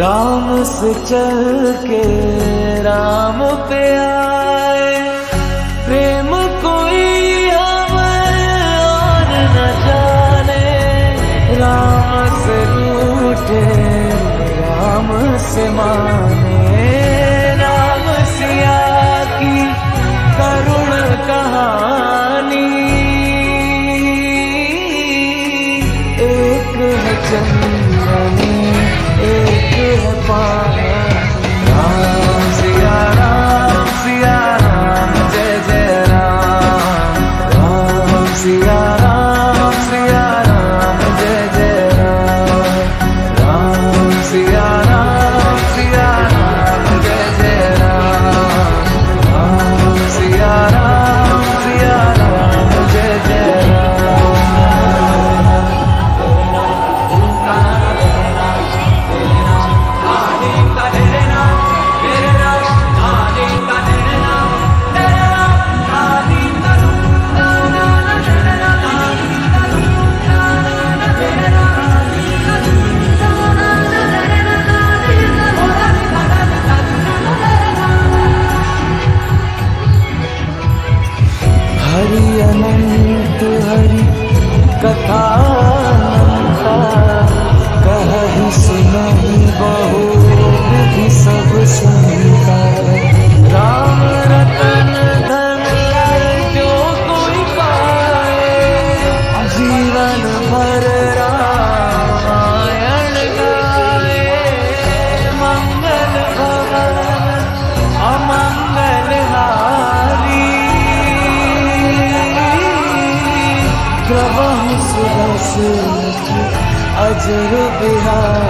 राम से चल के राम पे आए, प्रेम कोई हमें और न जाने। राम से रूठे राम से माने, राम सिया की करुण कहानी। एक है चंदनी एक है पानी। राम सिया राम जय जय राम। राम सिया राम जय जय राम। राम सिया राम जय जय राम। राम सिया राम जय जय राम। हरि अनंत हरि कथा अनंता, कहि सुनहि बहु विधि सब सुनता। राम रतन धन जो कोई पाए, जीवन भर रामायण गाए। मंगल भवन अमंगल हारी, प्रभु सुदर्शन अजर बिहार।